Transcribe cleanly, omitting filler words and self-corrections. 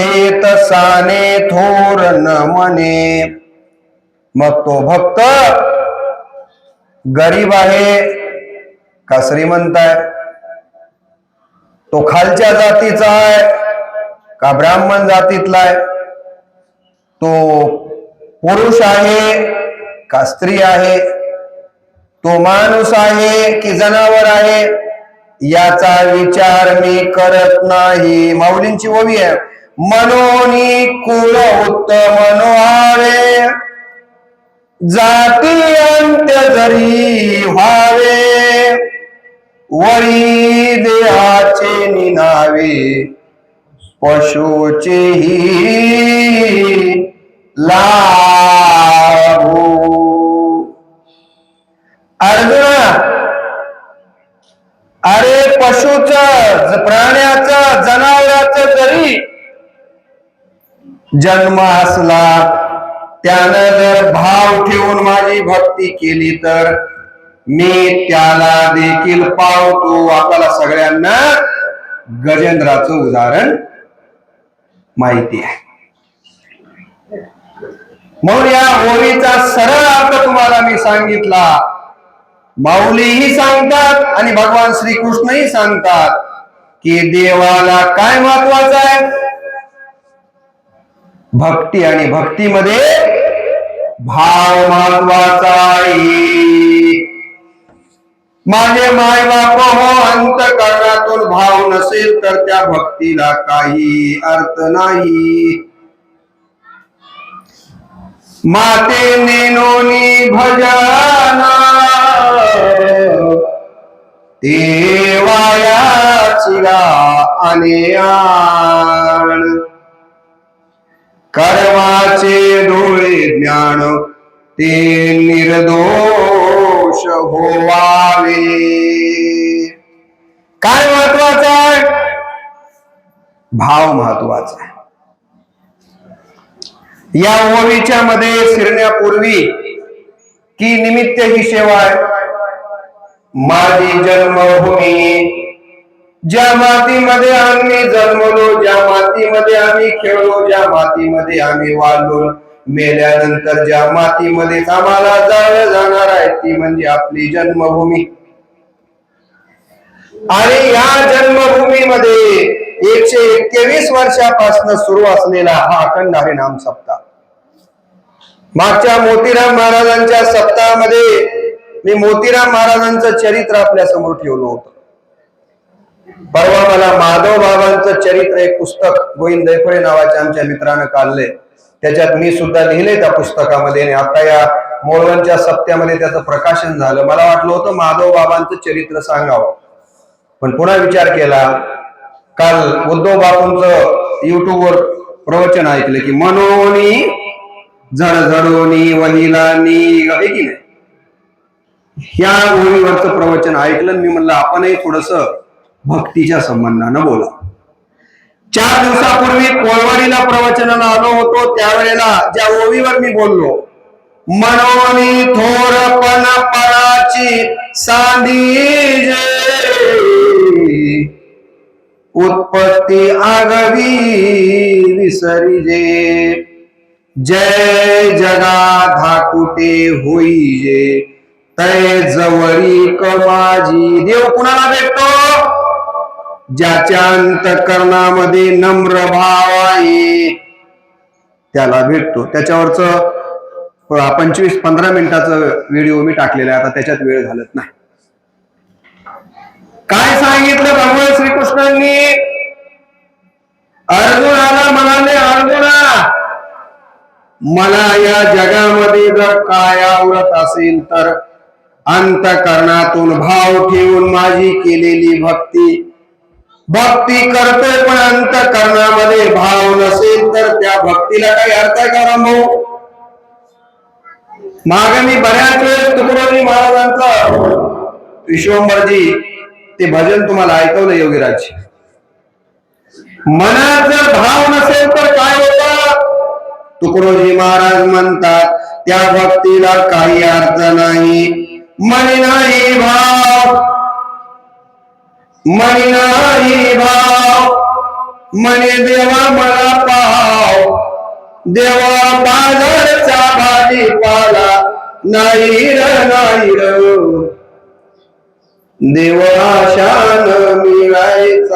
ते तसाने थोर न म्हणे. मग तो भक्त गरीब आहे का श्रीमंत आहे, तो खालच्या जातीचा आहे का ब्राह्मण जातीतला आहे, तो पुरुष आहे का स्त्री आहे, तो माणूस आहे की जनावर आहे, याचा विचार मी करत नाही. माऊलींची ओवी आहे, मनोनी कुल उत्तम मनोहावे, जाती अंत्य जरी व्हावे, वरी देहाचे निनावे, पशुचेही लाभो. अर्जुना, अरे पशुचं, प्राण्याचं, जनावराचं जरी जन्म असला, त्यानं जर भाव ठेवून माझी भक्ती केली तर मी त्याला देखील पावतो. आपल्याला सगळ्यांना गजेंद्राचं उदाहरण माहिती आहे. म्हणून या ओळीचा सरळ अर्थ तुम्हाला मी सांगितला. माऊलीही सांगतात आणि भगवान श्रीकृष्णही सांगतात की देवाला काय महत्वाचं आहे, भक्ती, आणि भक्तीमध्ये भाव महत्वाचा आहे. माझे माय बाप हो, अंतःकरणातून भाव नसेल तर त्या भक्तीला काही अर्थ नाही. माते नेनोनी भजना ते वायाचिला अनेआण, कर्माचे डोळे ज्ञान ते निर्दोष होवावे. काय महत्वाचं आहे, भाव महत्वाचा आहे. या ओवीच्या मध्ये शिरण्यापूर्वी की निमित्त ही सेवा आहे. माझी जन्मभूमी, ज्या मातीमध्ये आम्ही जन्मलो, ज्या मातीमध्ये आम्ही खेळलो, ज्या मातीमध्ये आम्ही वाढलो, मेल्यानंतर ज्या मातीमध्ये आम्हाला जाळलं जाणार आहे ती म्हणजे आपली जन्मभूमी. आणि या जन्मभूमीमध्ये 121 वर्षापासून सुरू असलेला हा अखंड हरिनाम सप्ताह, मागच्या मोतीराम महाराजांच्या सप्ताहामध्ये मी मोतीराम महाराजांचं चरित्र आपल्या समोर ठेवलं होतं. परवा मला माधव बाबांचं चरित्र एक पुस्तक गोविंद दैफळे नावाच्या आमच्या मित्रानं काढले, त्याच्यात मी सुद्धा लिहिले त्या पुस्तकामध्ये, आणि आता या मोळवनच्या सप्त्यामध्ये त्याचं प्रकाशन झालं. मला वाटलं होतं माधव बाबांचं चरित्र सांगावं, पण पुन्हा विचार केला. काल उद्धव बापूंचं युट्यूबवर प्रवचन ऐकलं की मनोनी झडझडोनी वहिलानी, आहे की नाही, ह्या ओळीवरचं प्रवचन ऐकलं. मी म्हणलं आपणही थोडस भक्तीच्या संबंधानं बोला. 4 दिवसापूर्वी कोळवाडीला प्रवचनाला आलो होतो, त्यावेळेला ज्या ओवीवर मी बोललो, मनोनी थोरपण पराची सांडी जे, उत्पत्ती आगवी विसरी जे, जय जगा धाकुटे होई जे, तय जवळी कमाजी. देव कुणाला भेटतो, ज्याच्या अंतःकरणामध्ये नम्र भाव आहे त्याला भेटतो. त्याच्यावरच 25-15 मिनिटाचा व्हिडिओ मी टाकलेला आहे, आता त्याच्यात वेळ घालत नाही. काय सांगितलं भगवान श्रीकृष्णांनी, अर्जुनाला म्हणाले, अर्जुना मला या जगामध्ये जर काय आवडत असेल तर अंतःकरणातून भाव ठेवून माझी केलेली भक्ती करतोय, पण अंतःकरणामध्ये भाव नसेल तर त्या भक्तीला काही अर्थ आहे का रामभाऊ? मागे मी बऱ्याच वेळेस तुकडोजी महाराजांचं विश्वंभरजी ते भजन तुम्हाला ऐकवलं योगीराज. मनात जर भाव नसेल तर काय होतं? तुकडोजी महाराज म्हणतात त्या भक्तीला काही अर्थ नाही. मनी नाही भाव, मनी नाही भाव, मने देवा मला देवा बाजारचा भाजीपाला नाही र देवा शान मिळायचा